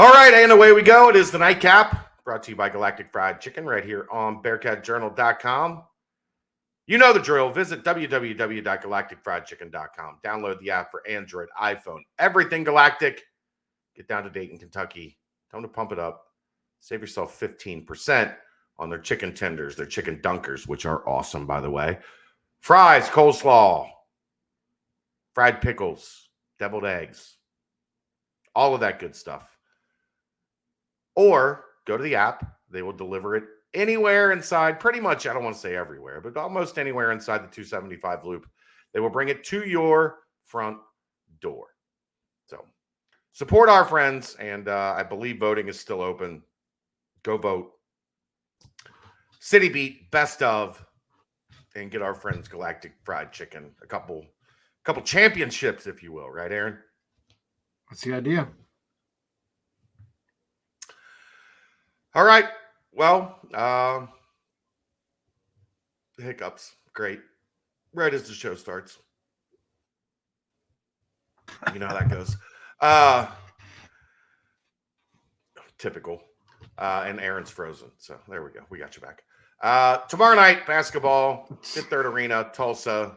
All right, and away we go. It is the Nightcap, brought to you by Galactic Fried Chicken right here on BearcatJournal.com. You know the drill. Visit www.galacticfriedchicken.com. Download the app for Android, iPhone, everything Galactic. Get down to Dayton, Kentucky. Tell them to pump it up. Save yourself 15% on their chicken tenders, their chicken dunkers, which are awesome, by the way. Fries, coleslaw, fried pickles, deviled eggs, all of that good stuff. Or go to the app. They will deliver it anywhere inside, pretty much, I don't want to say everywhere, but almost anywhere inside the 275 loop. They will bring it to your front door. So support our friends, and I believe voting is still open. Go vote. City Beat, best of, and get our friends Galactic Fried Chicken a couple championships, if you will. Right, Aaron? That's the idea. All right. Well, hiccups. Great. Right as the show starts. You know how that goes. Typical. And Aaron's frozen. So there we go. We got you back. Tomorrow night, basketball, Fifth Third Arena, Tulsa,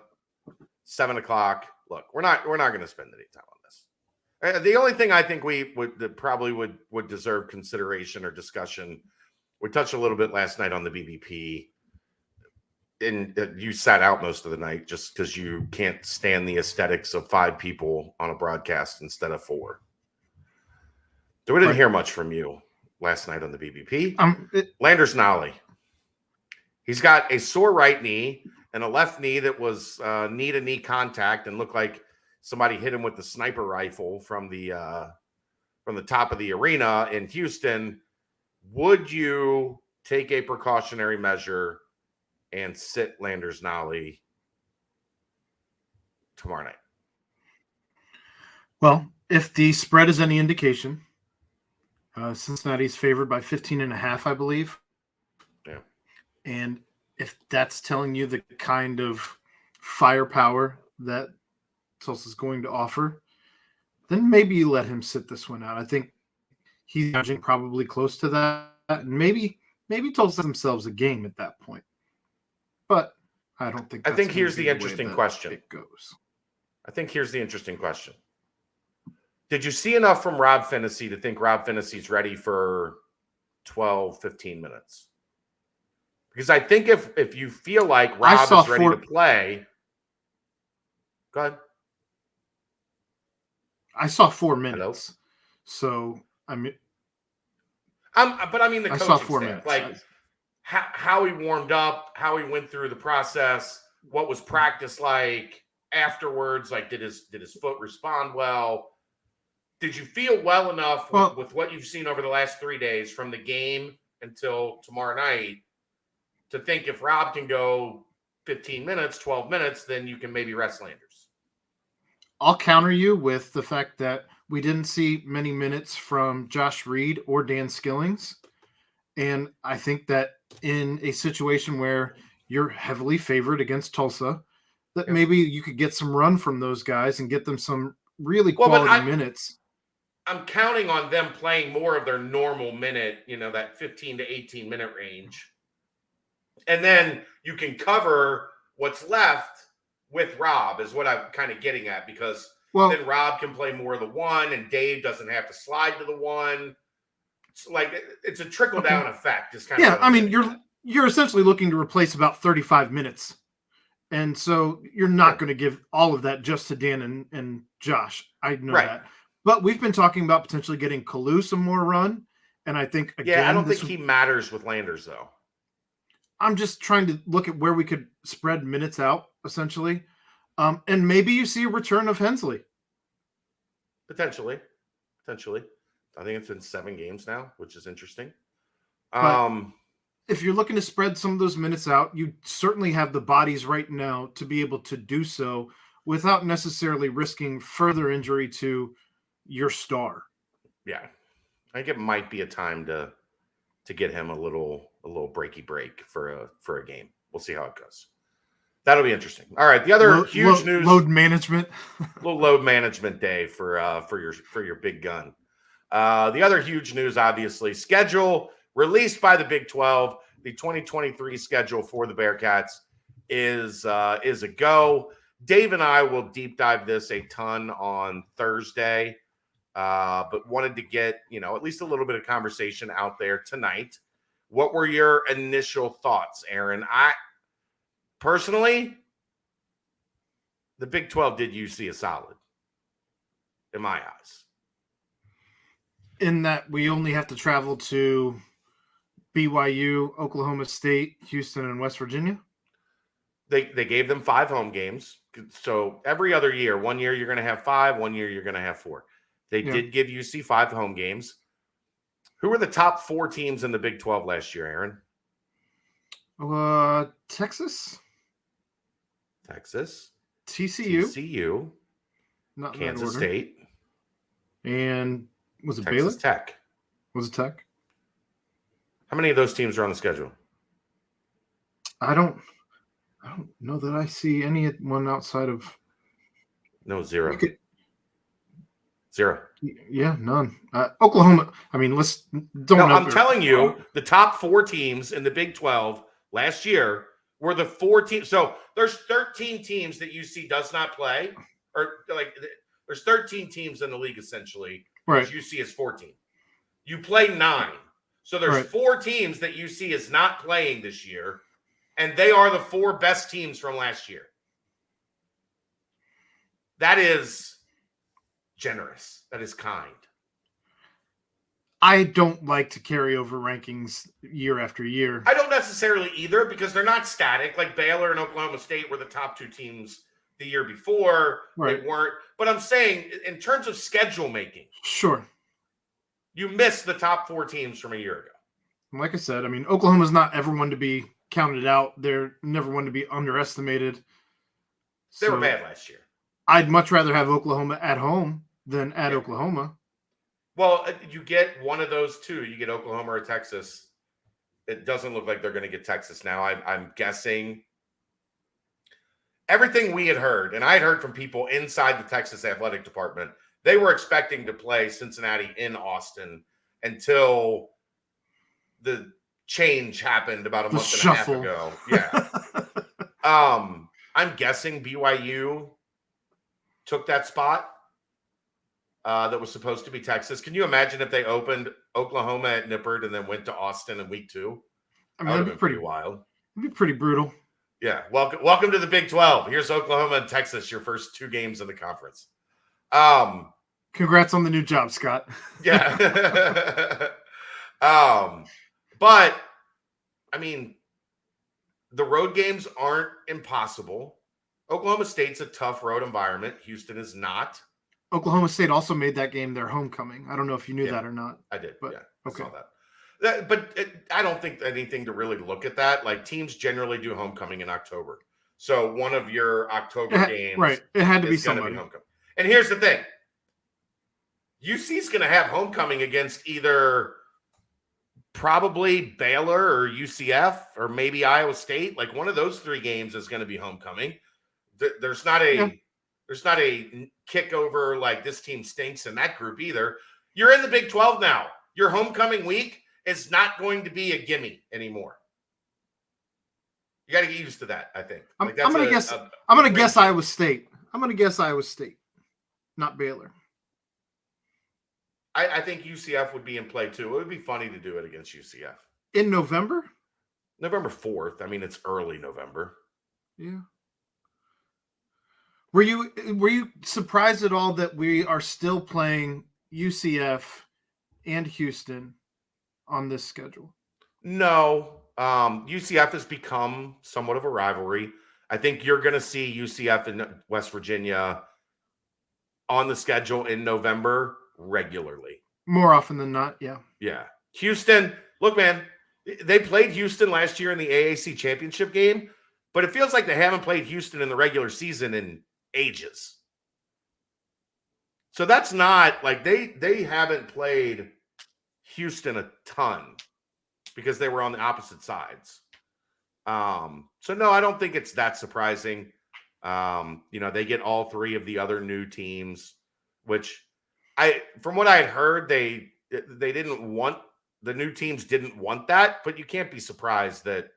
7 o'clock. Look, we're not going to spend any time on this. The only thing I think we would deserve consideration or discussion, we touched a little bit last night on the BBP, and you sat out most of the night just because you can't stand the aesthetics of 5 people on a broadcast instead of 4. So we didn't hear much from you last night on the BBP. Landers Nolly. He's got a sore right knee and a left knee that was knee-to-knee contact and looked like somebody hit him with the sniper rifle from the top of the arena in Houston. Would you take a precautionary measure and sit Landers Nolly tomorrow night? Well, if the spread is any indication, Cincinnati's favored by 15.5, I believe. Yeah. And if that's telling you the kind of firepower that Tulsa's going to offer, then maybe you let him sit this one out. I think he's judging probably close to that. And maybe Tulsa themselves a game at that point. But I don't think I think here's the interesting question. It goes. I think here's the interesting question. Did you see enough from Rob Finnessy to think Rob Finnessy ready for 12, 15 minutes? Because I think if you feel like Rob is ready to play, go ahead. I saw 4 minutes. Hello? So I mean, but I mean the coaching I saw 4 staff, minutes. like how he warmed up, how he went through the process, what was practice like afterwards. Like, did his foot respond well? Did you feel well enough with what you've seen over the last 3 days from the game until tomorrow night to think if Rob can go 15 minutes, 12 minutes, then you can maybe rest Landers? I'll counter you with the fact that we didn't see many minutes from Josh Reed or Dan Skillings. And I think that in a situation where you're heavily favored against Tulsa, that maybe you could get some run from those guys and get them some really quality minutes. I'm counting on them playing more of their normal minute, that 15 to 18 minute range. And then you can cover what's left with Rob is what I'm kind of getting at, because then Rob can play more of the 1 and Dave doesn't have to slide to the 1. It's like it's a trickle down effect. Is kind of I mean, you're essentially looking to replace about 35 minutes. And so you're not going to give all of that just to Dan and Josh. I know that. But we've been talking about potentially getting Kalu some more run. And I think, again, I don't think he matters with Landers, though. I'm just trying to look at where we could spread minutes out, essentially. And maybe you see a return of Hensley. Potentially. I think it's been 7 games now, which is interesting. If you're looking to spread some of those minutes out, you certainly have the bodies right now to be able to do so without necessarily risking further injury to your star. Yeah. I think it might be a time to get him a little breaky break for a game. We'll see how it goes. That'll be interesting. All right, the other huge news: load management. Little load management day for your big gun. The other huge news, obviously, schedule released by the Big 12. The 2023 schedule for the Bearcats is a go. Dave and I will deep dive this a ton on Thursday, but wanted to get, at least a little bit of conversation out there tonight. What were your initial thoughts, Aaron? I personally, the Big 12 did UC a solid in my eyes. In that we only have to travel to BYU, Oklahoma State, Houston, and West Virginia. They gave them 5 home games. So every other year, one year you're going to have 5, one year you're going to have 4. They did give UC 5 home games. Who were the top 4 teams in the Big 12 last year, Aaron? Texas, TCU, not Kansas State, and was it Texas Baylor? Tech. Was it Tech? How many of those teams are on the schedule? I don't know that I see anyone outside of. No, 0. 0. Yeah, none. Oklahoma. I mean, I'm telling you, the top 4 teams in the Big 12 last year were the 4 teams. So there's 13 teams that UC does not play, or there's 13 teams in the league essentially. Right. UC is 14. You play 9. So there's 4 teams that UC is not playing this year, and they are the 4 best teams from last year. That is generous. That is kind. I don't like to carry over rankings year after year. I don't necessarily either, because they're not static. Like Baylor and Oklahoma State were the top 2 teams the year before. Right. They weren't. But I'm saying in terms of schedule making, sure, you missed the top 4 teams from a year ago. Like I said, I mean, Oklahoma's not ever one to be counted out. They're never one to be underestimated. They were bad last year. I'd much rather have Oklahoma at home than at Oklahoma. Well, you get one of those 2. You get Oklahoma or Texas. It doesn't look like they're going to get Texas now. I'm guessing everything we had heard, and I had heard from people inside the Texas athletic department, they were expecting to play Cincinnati in Austin until the change happened about a month and a half ago. Yeah. I'm guessing BYU took that spot that was supposed to be Texas. Can you imagine if they opened Oklahoma at Nippert and then went to Austin in week 2? I mean, that'd be pretty wild. It'd be pretty brutal. Yeah. Welcome to the Big 12. Here's Oklahoma and Texas, your first 2 games in the conference. Congrats on the new job, Scott. Yeah. But I mean, the road games aren't impossible. Oklahoma State's a tough road environment. Houston is not. Oklahoma State also made that game their homecoming. I don't know if you knew that or not. I did. But, yeah, I saw that. But I don't think anything to really look at that. Like, teams generally do homecoming in October. So one of your October games, right? It had to be somebody. Homecoming. And here's the thing: UC's going to have homecoming against either probably Baylor or UCF or maybe Iowa State. Like, one of those 3 games is going to be homecoming. There's not a kick over like this team stinks in that group either. You're in the Big 12 now. Your homecoming week is not going to be a gimme anymore. You got to get used to that, I think. I'm going to guess. I'm going to guess Iowa State. I'm going to guess Iowa State, not Baylor. I think UCF would be in play too. It would be funny to do it against UCF in November. November 4th. I mean, it's early November. Yeah. Were you surprised at all that we are still playing UCF and Houston on this schedule? No. UCF has become somewhat of a rivalry. I think you're going to see UCF and West Virginia on the schedule in November regularly. More often than not, yeah. Yeah. Houston, look, man, they played Houston last year in the AAC championship game, but it feels like they haven't played Houston in the regular season in ages. So that's not like they haven't played Houston a ton because they were on the opposite sides. So no, I don't think it's that surprising. They get all 3 of the other new teams, which from what I had heard, they didn't want the new teams didn't want that, but you can't be surprised that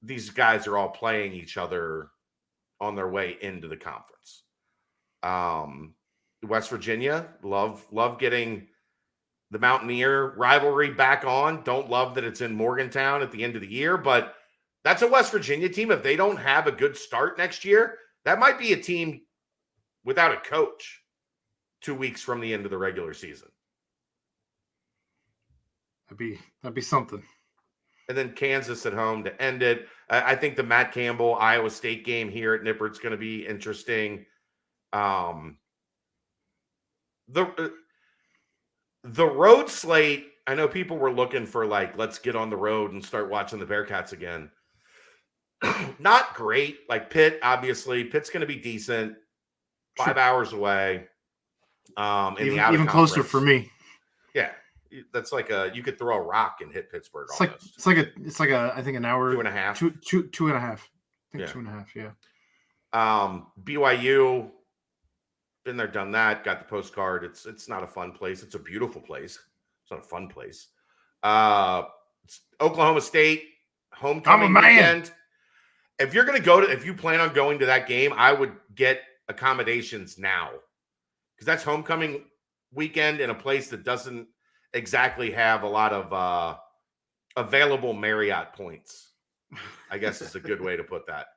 these guys are all playing each other on their way into the conference. West Virginia, love getting the Mountaineer rivalry back on. Don't love that it's in Morgantown at the end of the year, but that's a West Virginia team. If they don't have a good start next year, that might be a team without a coach 2 weeks from the end of the regular season. That'd be something. And then Kansas at home to end it. I think the Matt Campbell Iowa State game here at Nippert's going to be interesting. The road slate, I know people were looking for like, let's get on the road and start watching the Bearcats again. Not great. Like Pitt, obviously. Pitt's going to be decent. 5 hours away. Even closer for me. Yeah. That's like you could throw a rock and hit Pittsburgh. It's like a I think an hour, 2.5. Two and a half. I think yeah. 2.5. Yeah. BYU, been there, done that. Got the postcard. It's not a fun place. It's a beautiful place. It's not a fun place. Oklahoma State homecoming weekend. If you're going to if you plan on going to that game, I would get accommodations now because that's homecoming weekend in a place that doesn't exactly have a lot of available Marriott points, I guess is a good way to put that.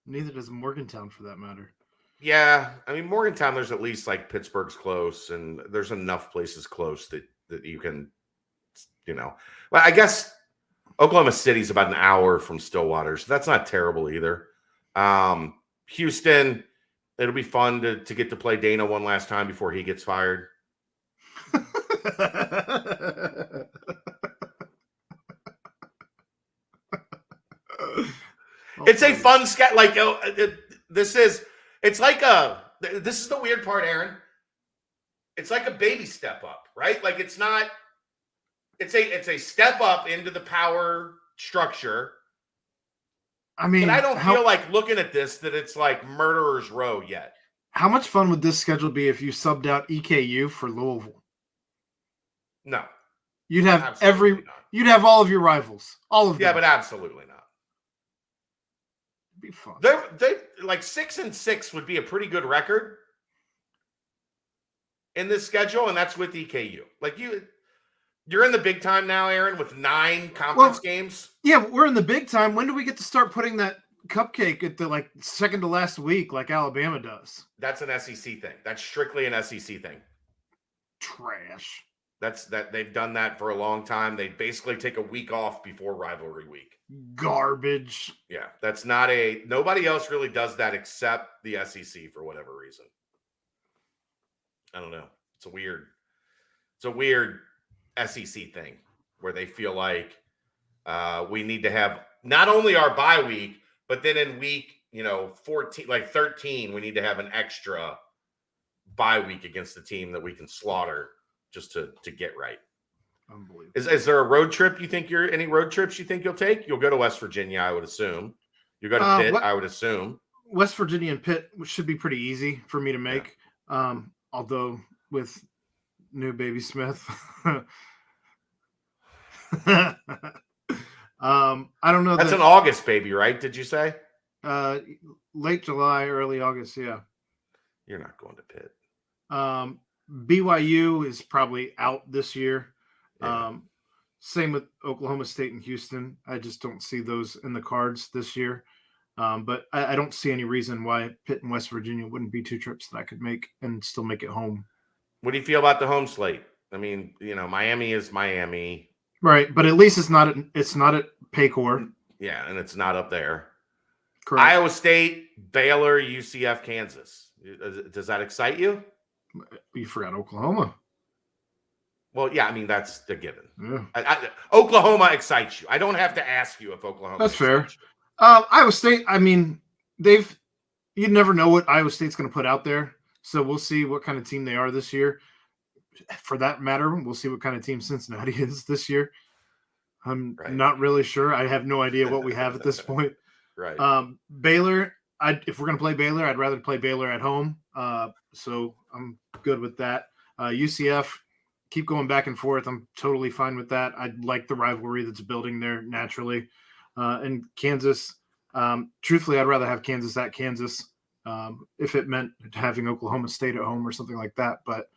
Neither does Morgantown for that matter. Yeah. I mean, Morgantown, there's at least like Pittsburgh's close and there's enough places close that you can, well, I guess Oklahoma City's about an hour from Stillwater, so that's not terrible either. Houston, it'll be fun to get to play Dana one last time before he gets fired. It's a fun sketch. Like this is the weird part, Aaron. It's like a baby step up, right? Like it's a step up into the power structure. I mean, but I don't feel like looking at this that it's like murderer's row yet. How much fun would this schedule be if you subbed out EKU for Louisville? No. You'd have you'd have all of your rivals. All of them. Yeah, but absolutely not. It'd be fun. They like 6-6 would be a pretty good record in this schedule, and that's with EKU. Like you're in the big time now, Aaron, with 9 conference games. Yeah, we're in the big time. When do we get to start putting that cupcake at the second to last week like Alabama does? That's an SEC thing. That's strictly an SEC thing. Trash. They've done that for a long time. They basically take a week off before rivalry week. Garbage. Yeah, that's not nobody else really does that except the SEC for whatever reason. I don't know. It's a weird SEC thing where they feel like we need to have not only our bye week, but then in week 14, like 13, we need to have an extra bye week against the team that we can slaughter just to get right. Unbelievable. Is there a road trip any road trips you think you'll take? You'll go to West Virginia, I would assume. You go to Pitt, I would assume. West Virginia and Pitt should be pretty easy for me to make. Yeah. Although with new baby Smith, I don't know. That's an August baby, right? Did you say? Late July, early August. Yeah. You're not going to Pitt. BYU is probably out this year. Yeah. Same with Oklahoma State and Houston. I just don't see those in the cards this year. But I don't see any reason why Pitt and West Virginia wouldn't be 2 trips that I could make and still make it home. What do you feel about the home slate? I mean, Miami is Miami. Right, but at least it's not at Paycor. Yeah, and it's not up there. Correct. Iowa State, Baylor, UCF, Kansas. Does that excite you? You forgot Oklahoma. Well, yeah, I mean, that's the given. Yeah. Oklahoma excites you. I don't have to ask you if Oklahoma That's fair. You. Iowa State, I mean, you never know what Iowa State's going to put out there. So we'll see what kind of team they are this year. For that matter, we'll see what kind of team Cincinnati is this year. I'm not really sure. I have no idea what we have at this point. Right. Baylor, if we're going to play Baylor, I'd rather play Baylor at home. So I'm good with that. UCF, keep going back and forth. I'm totally fine with that. I like the rivalry that's building there naturally. And Kansas, truthfully, I'd rather have Kansas at Kansas if it meant having Oklahoma State at home or something like that. But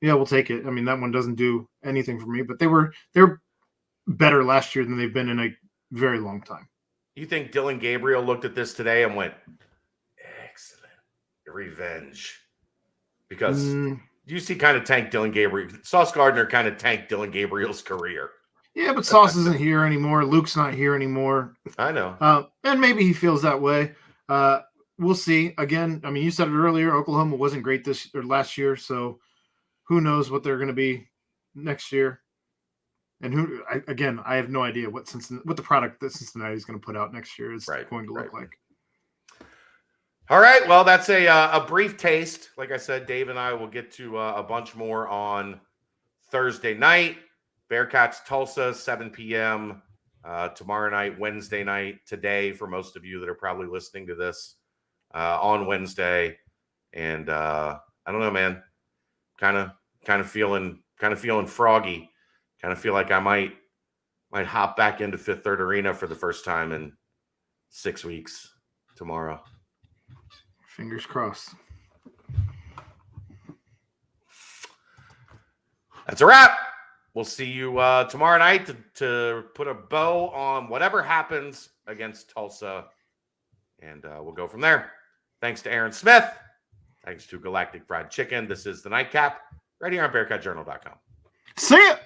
yeah, we'll take it. I mean, that one doesn't do anything for me, but they're better last year than they've been in a very long time. You think Dylan Gabriel looked at this today and went, excellent, revenge? Because UC kind of tanked Dylan Gabriel. Sauce Gardner kind of tanked Dylan Gabriel's career. Yeah, but Sauce isn't here anymore. Luke's not here anymore. I know. And maybe he feels that way. We'll see. Again, I mean, you said it earlier, Oklahoma wasn't great last year, so who knows what they're going to be next year. And I have no idea what the product that Cincinnati is going to put out next year is going to look like. All right. Well, that's a brief taste. Like I said, Dave and I will get to a bunch more on Thursday night. Bearcats Tulsa, 7 p.m. Tomorrow night, Wednesday night, today for most of you that are probably listening to this on Wednesday. And I don't know, man. Kind of feeling froggy. Kind of feel like I might hop back into Fifth Third Arena for the first time in 6 weeks tomorrow. Fingers crossed. That's a wrap. We'll see you tomorrow night to put a bow on whatever happens against Tulsa, and we'll go from there. Thanks to Aaron Smith. Thanks to Galactic Fried Chicken. This is the Nightcap right here on BearcatJournal.com. See ya!